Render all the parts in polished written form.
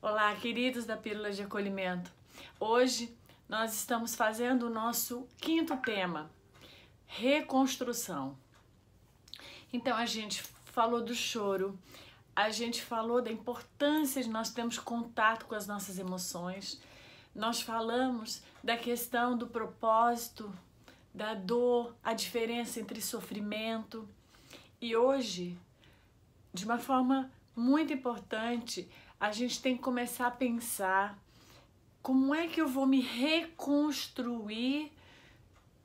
Olá, queridos da Pílula de Acolhimento. Hoje nós estamos fazendo o nosso quinto tema, reconstrução. Então a gente falou do choro, a gente falou da importância de nós termos contato com as nossas emoções, nós falamos da questão do propósito, da dor, a diferença entre sofrimento. E hoje, de uma forma muito importante, a gente tem que começar a pensar como é que eu vou me reconstruir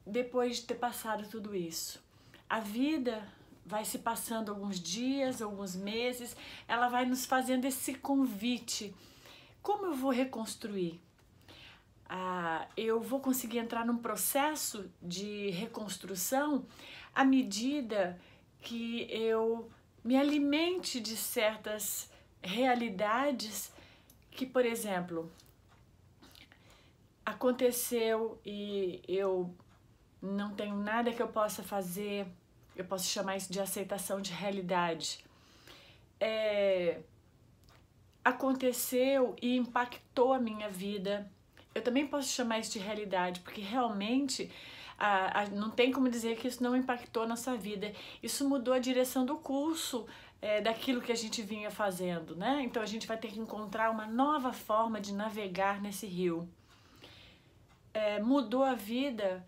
depois de ter passado tudo isso. A vida vai se passando alguns dias, alguns meses, ela vai nos fazendo esse convite. Como eu vou reconstruir? Eu vou conseguir entrar num processo de reconstrução à medida que eu me alimente de certas realidades que, por exemplo, aconteceu e eu não tenho nada que eu possa fazer, eu posso chamar isso de aceitação de realidade. Aconteceu e impactou a minha vida. Eu também posso chamar isso de realidade, porque realmente não tem como dizer que isso não impactou a nossa vida. Isso mudou a direção do curso daquilo que a gente vinha fazendo, né? Então a gente vai ter que encontrar uma nova forma de navegar nesse rio. Mudou a vida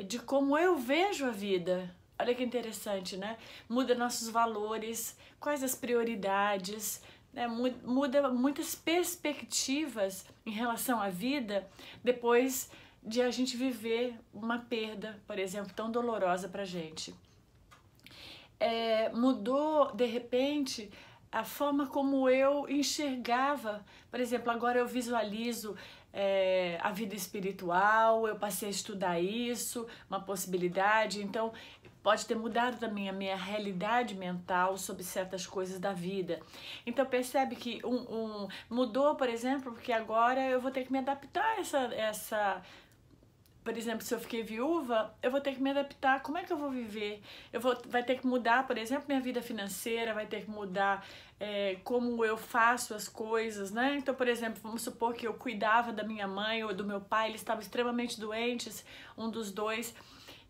de como eu vejo a vida. Olha que interessante, né? Muda nossos valores, quais as prioridades, né? Muda muitas perspectivas em relação à vida depois de a gente viver uma perda, por exemplo, tão dolorosa pra gente. Mudou, de repente, a forma como eu enxergava. Por exemplo, agora eu visualizo a vida espiritual, eu passei a estudar isso, uma possibilidade, então pode ter mudado também a minha realidade mental sobre certas coisas da vida. Então percebe que mudou, por exemplo, porque agora eu vou ter que me adaptar a essa. Por exemplo, se eu fiquei viúva, eu vou ter que me adaptar. Como é que eu vou viver? Vai ter que mudar, por exemplo, minha vida financeira, vai ter que mudar como eu faço as coisas, né? Então, por exemplo, vamos supor que eu cuidava da minha mãe ou do meu pai, eles estavam extremamente doentes, um dos dois,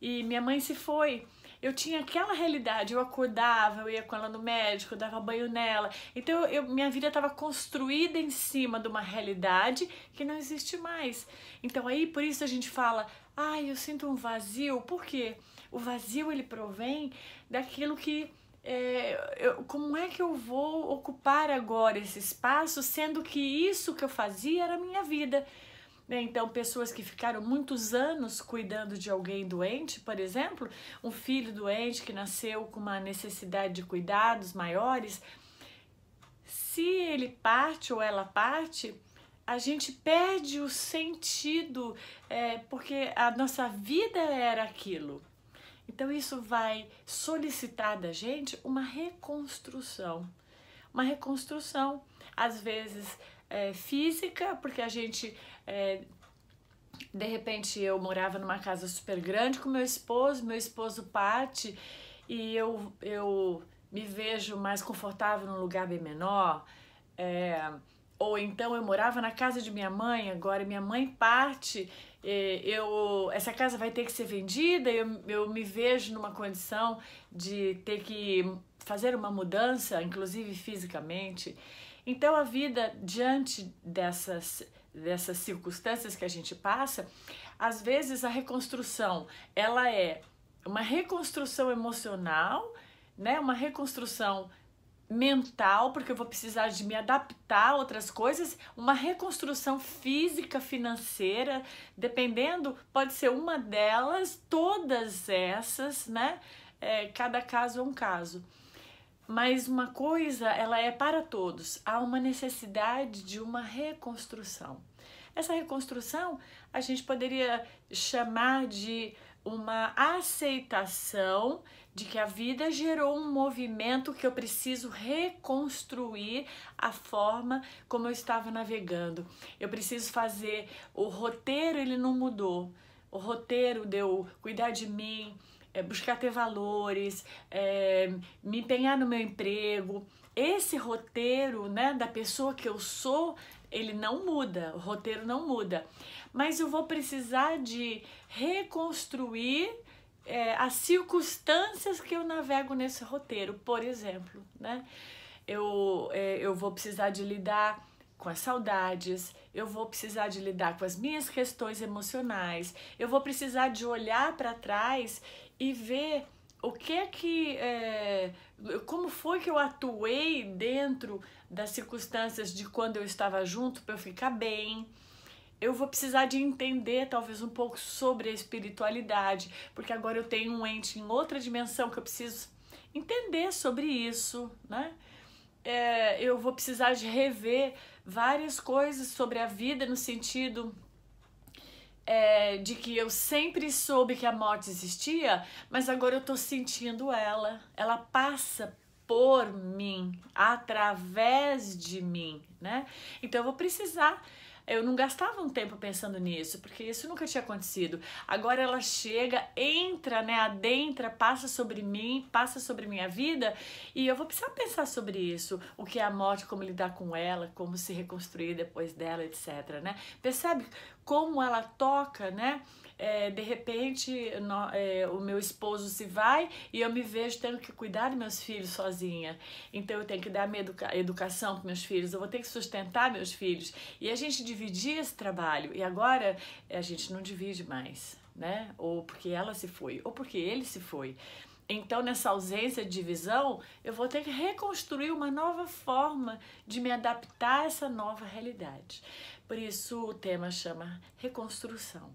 e minha mãe se foi. Eu tinha aquela realidade, eu acordava, eu ia com ela no médico, eu dava banho nela. Então minha vida estava construída em cima de uma realidade que não existe mais. Então aí por isso a gente fala, eu sinto um vazio. Por quê? O vazio ele provém daquilo que como é que eu vou ocupar agora esse espaço, sendo que isso que eu fazia era a minha vida. Então, pessoas que ficaram muitos anos cuidando de alguém doente, por exemplo, um filho doente que nasceu com uma necessidade de cuidados maiores, se ele parte ou ela parte, a gente perde o sentido, porque a nossa vida era aquilo. Então, isso vai solicitar da gente uma reconstrução. Uma reconstrução, às vezes física, porque a gente... de repente eu morava numa casa super grande com meu esposo parte e eu me vejo mais confortável num lugar bem menor, ou então eu morava na casa de minha mãe, agora minha mãe parte, essa casa vai ter que ser vendida, eu me vejo numa condição de ter que fazer uma mudança, inclusive fisicamente. Então a vida, diante dessas circunstâncias que a gente passa, às vezes a reconstrução, ela é uma reconstrução emocional, né? Uma reconstrução mental, porque eu vou precisar de me adaptar a outras coisas, uma reconstrução física, financeira, dependendo, pode ser uma delas, todas essas, né? Cada caso é um caso. Mas uma coisa, ela é para todos. Há uma necessidade de uma reconstrução. Essa reconstrução a gente poderia chamar de uma aceitação de que a vida gerou um movimento que eu preciso reconstruir a forma como eu estava navegando. Eu preciso fazer, o roteiro ele não mudou. O roteiro de eu cuidar de mim, buscar ter valores, me empenhar no meu emprego. Esse roteiro, né, da pessoa que eu sou, ele não muda, o roteiro não muda. Mas eu vou precisar de reconstruir as circunstâncias que eu navego nesse roteiro. Por exemplo, né, eu vou precisar de lidar com as saudades, eu vou precisar de lidar com as minhas questões emocionais, eu vou precisar de olhar para trás e ver o que como foi que eu atuei dentro das circunstâncias de quando eu estava junto para eu ficar bem. Eu vou precisar de entender talvez um pouco sobre a espiritualidade, porque agora eu tenho um ente em outra dimensão que eu preciso entender sobre isso, né? Eu vou precisar de rever várias coisas sobre a vida no sentido de que eu sempre soube que a morte existia, mas agora eu tô sentindo ela passa por mim, através de mim, né? Então eu vou precisar. Eu não gastava um tempo pensando nisso, porque isso nunca tinha acontecido. Agora ela chega, entra, né, adentra, passa sobre mim, passa sobre minha vida, e eu vou precisar pensar sobre isso. O que é a morte, como lidar com ela, como se reconstruir depois dela, etc, né? Percebe como ela toca, né? De repente o meu esposo se vai e eu me vejo tendo que cuidar dos meus filhos sozinha. Então eu tenho que dar minha educação para meus filhos, eu vou ter que sustentar meus filhos. E a gente dividia esse trabalho e agora a gente não divide mais, né? Ou porque ela se foi, ou porque ele se foi. Então, nessa ausência de divisão, eu vou ter que reconstruir uma nova forma de me adaptar a essa nova realidade. Por isso o tema chama reconstrução.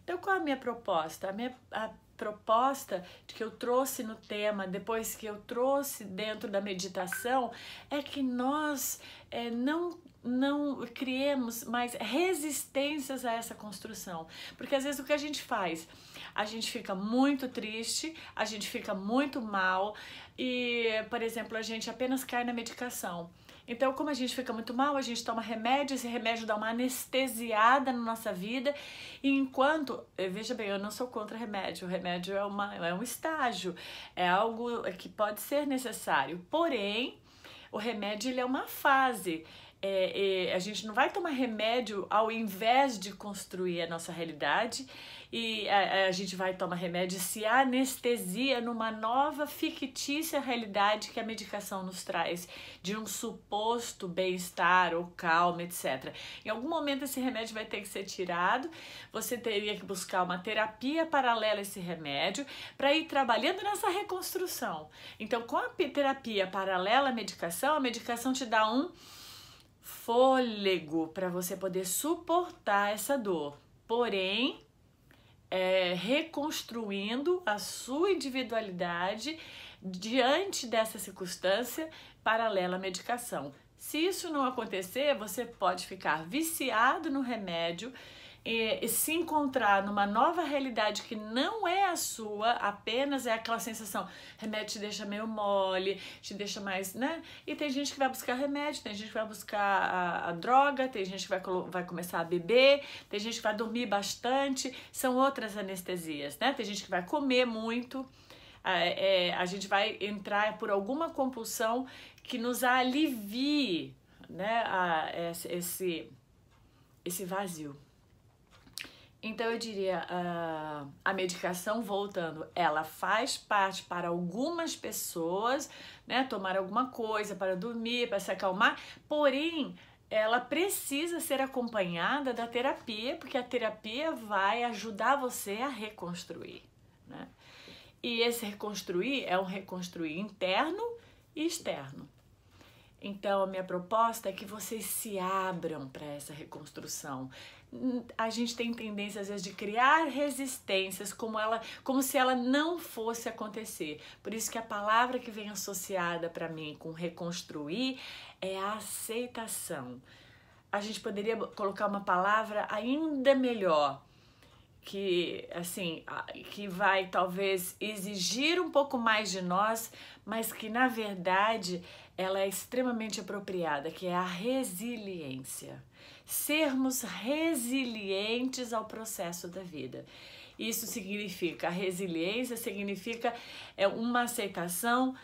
Então, qual é a minha proposta? A proposta que eu trouxe no tema, depois que eu trouxe dentro da meditação, é que nós não criemos mais resistências a essa construção. Porque às vezes o que a gente faz? A gente fica muito triste, a gente fica muito mal e, por exemplo, a gente apenas cai na medicação. Então, como a gente fica muito mal, a gente toma remédio, esse remédio dá uma anestesiada na nossa vida, e enquanto, veja bem, eu não sou contra remédio, o remédio é um estágio, é algo que pode ser necessário, porém, o remédio ele é uma fase. A gente não vai tomar remédio ao invés de construir a nossa realidade, e a gente vai tomar remédio e se anestesia numa nova fictícia realidade que a medicação nos traz, de um suposto bem-estar ou calma, etc. Em algum momento esse remédio vai ter que ser tirado, você teria que buscar uma terapia paralela a esse remédio para ir trabalhando nessa reconstrução. Então, com a terapia paralela à medicação, a medicação te dá um fôlego para você poder suportar essa dor, porém reconstruindo a sua individualidade diante dessa circunstância paralela à medicação. Se isso não acontecer, você pode ficar viciado no remédio e se encontrar numa nova realidade que não é a sua, apenas é aquela sensação, remédio te deixa meio mole, te deixa mais, né? E tem gente que vai buscar remédio, tem gente que vai buscar a droga, tem gente que vai começar a beber, tem gente que vai dormir bastante, são outras anestesias, né? Tem gente que vai comer muito, a gente vai entrar por alguma compulsão que nos alivie, né? Esse vazio. Então eu diria, a medicação, voltando, ela faz parte para algumas pessoas, né, tomar alguma coisa para dormir, para se acalmar, porém ela precisa ser acompanhada da terapia, porque a terapia vai ajudar você a reconstruir, né? E esse reconstruir é um reconstruir interno e externo. Então, a minha proposta é que vocês se abram para essa reconstrução. A gente tem tendência, às vezes, de criar resistências como se ela não fosse acontecer. Por isso que a palavra que vem associada para mim com reconstruir é a aceitação. A gente poderia colocar uma palavra ainda melhor, que assim, que vai talvez exigir um pouco mais de nós, mas que na verdade ela é extremamente apropriada, que é a resiliência. Sermos resilientes ao processo da vida. Isso significa, a resiliência significa uma aceitação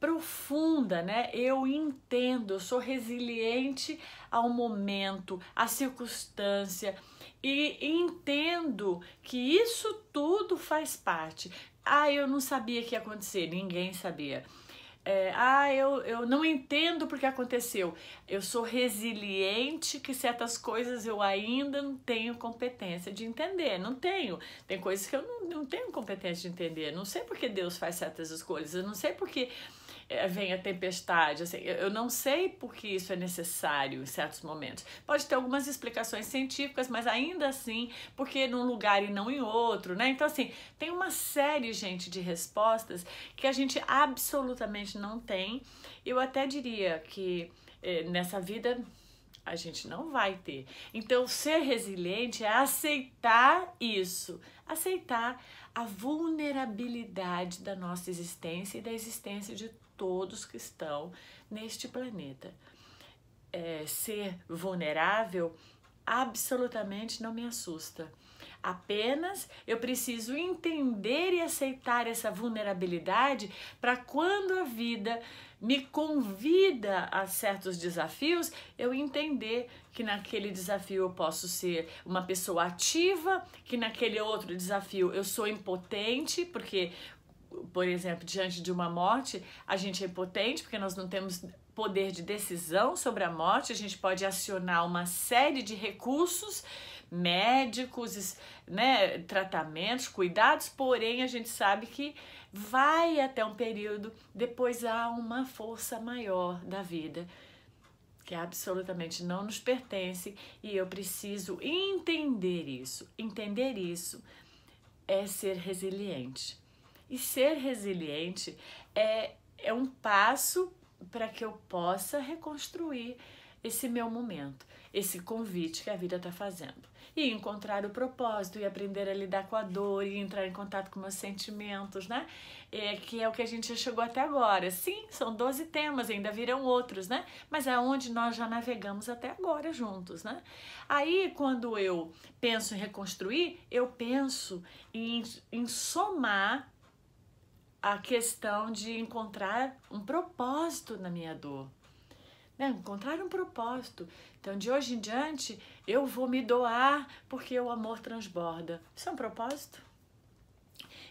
profunda, né? Eu entendo, eu sou resiliente ao momento, à circunstância e entendo que isso tudo faz parte. Ah, eu não sabia que ia acontecer, ninguém sabia. Eu não entendo porque aconteceu. Eu sou resiliente que certas coisas eu ainda não tenho competência de entender. Não tenho. Tem coisas que eu não tenho competência de entender. Não sei porque Deus faz certas escolhas. Eu não sei porque vem a tempestade. Assim, eu não sei porque isso é necessário em certos momentos. Pode ter algumas explicações científicas, mas ainda assim, porque num lugar e não em outro, né? Então, assim, tem uma série, gente, de respostas que a gente absolutamente não tem. Eu até diria que nessa vida a gente não vai ter. Então, ser resiliente é aceitar isso, aceitar a vulnerabilidade da nossa existência e da existência de todos que estão neste planeta. Ser vulnerável absolutamente não me assusta. Apenas eu preciso entender e aceitar essa vulnerabilidade para quando a vida me convida a certos desafios, eu entender que naquele desafio eu posso ser uma pessoa ativa, que naquele outro desafio eu sou impotente, porque, por exemplo, diante de uma morte, a gente é impotente porque nós não temos poder de decisão sobre a morte, a gente pode acionar uma série de recursos médicos, né, tratamentos, cuidados, porém a gente sabe que vai até um período, depois há uma força maior da vida que absolutamente não nos pertence e eu preciso entender isso. Entender isso é ser resiliente. E ser resiliente é um passo para que eu possa reconstruir esse meu momento, esse convite que a vida está fazendo. E encontrar o propósito e aprender a lidar com a dor e entrar em contato com meus sentimentos, né? Que é o que a gente já chegou até agora. Sim, são 12 temas, ainda virão outros, né? Mas é onde nós já navegamos até agora juntos, né? Aí, quando eu penso em reconstruir, eu penso em somar a questão de encontrar um propósito na minha dor. Encontrar um propósito. Então, de hoje em diante, eu vou me doar porque o amor transborda. Isso é um propósito?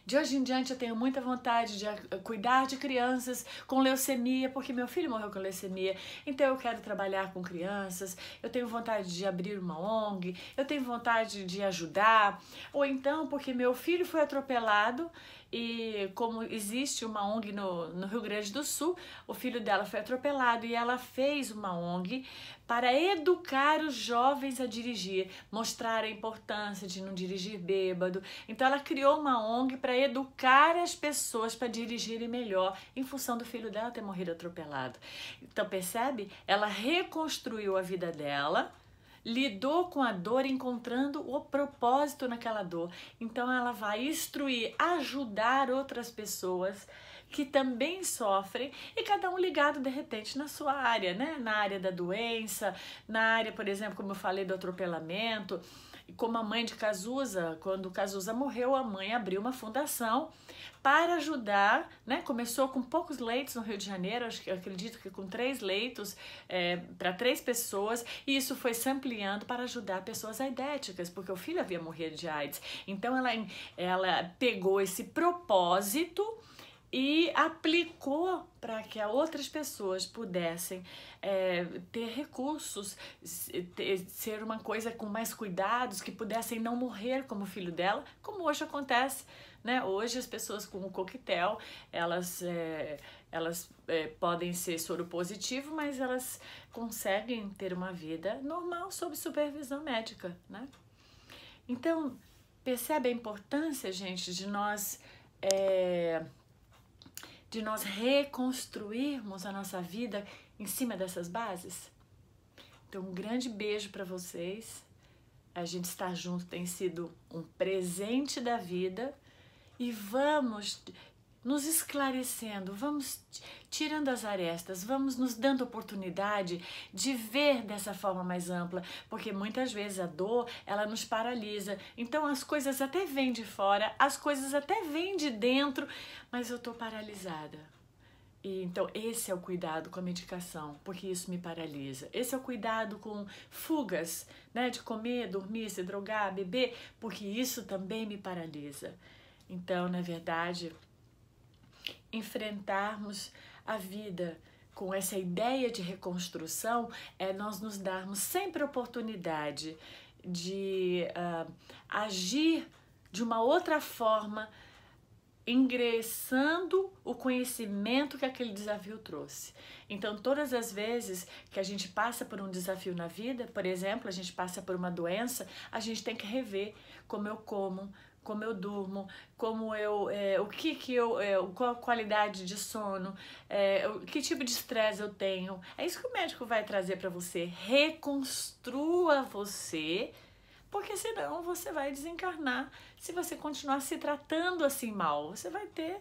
De hoje em diante, eu tenho muita vontade de cuidar de crianças com leucemia, porque meu filho morreu com leucemia. Então, eu quero trabalhar com crianças. Eu tenho vontade de abrir uma ONG. Eu tenho vontade de ajudar. Ou então, porque meu filho foi atropelado e como existe uma ONG no Rio Grande do Sul, o filho dela foi atropelado e ela fez uma ONG para educar os jovens a dirigir, mostrar a importância de não dirigir bêbado. Então ela criou uma ONG para educar as pessoas para dirigirem melhor em função do filho dela ter morrido atropelado. Então percebe? Ela reconstruiu a vida dela, lidou com a dor, encontrando o propósito naquela dor. Então ela vai instruir, ajudar outras pessoas que também sofrem e cada um ligado de repente na sua área, né? Na área da doença, na área, por exemplo, como eu falei, do atropelamento. Como a mãe de Cazuza, quando Cazuza morreu, a mãe abriu uma fundação para ajudar, né? Começou com poucos leitos no Rio de Janeiro, acredito que com 3 leitos para 3 pessoas, e isso foi se ampliando para ajudar pessoas aidéticas, porque o filho havia morrido de AIDS. Então ela pegou esse propósito e aplicou para que outras pessoas pudessem ter recursos, ser uma coisa com mais cuidados, que pudessem não morrer como o filho dela, como hoje acontece, né? Hoje as pessoas com o coquetel, elas podem ser soro positivo, mas elas conseguem ter uma vida normal sob supervisão médica, né? Então, percebe a importância, gente, de nós reconstruirmos a nossa vida em cima dessas bases? Então, um grande beijo para vocês. A gente estar junto tem sido um presente da vida e vamos nos esclarecendo, vamos tirando as arestas, vamos nos dando oportunidade de ver dessa forma mais ampla, porque muitas vezes a dor, ela nos paralisa. Então as coisas até vêm de fora, as coisas até vêm de dentro, mas eu tô paralisada. E então esse é o cuidado com a medicação, porque isso me paralisa. Esse é o cuidado com fugas, né, de comer, dormir, se drogar, beber, porque isso também me paralisa. Então, na verdade, enfrentarmos a vida com essa ideia de reconstrução é nós nos darmos sempre a oportunidade de agir de uma outra forma, ingressando o conhecimento que aquele desafio trouxe. Então, todas as vezes que a gente passa por um desafio na vida, por exemplo, a gente passa por uma doença, a gente tem que rever como eu como eu durmo, como eu, qual a qualidade de sono, que tipo de estresse eu tenho. É isso que o médico vai trazer para você. Reconstrua você, porque senão você vai desencarnar. Se você continuar se tratando assim mal, você vai ter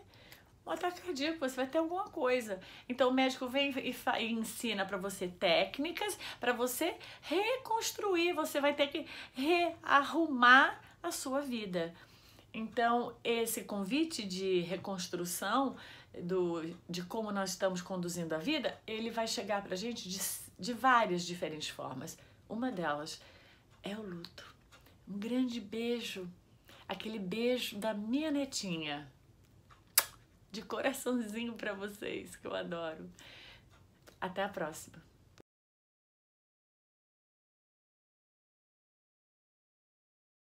um ataque cardíaco, você vai ter alguma coisa. Então o médico vem e ensina para você técnicas para você reconstruir, você vai ter que rearrumar a sua vida. Então, esse convite de reconstrução de como nós estamos conduzindo a vida, ele vai chegar pra gente de várias diferentes formas. Uma delas é o luto. Um grande beijo, aquele beijo da minha netinha, de coraçãozinho pra vocês, que eu adoro. Até a próxima.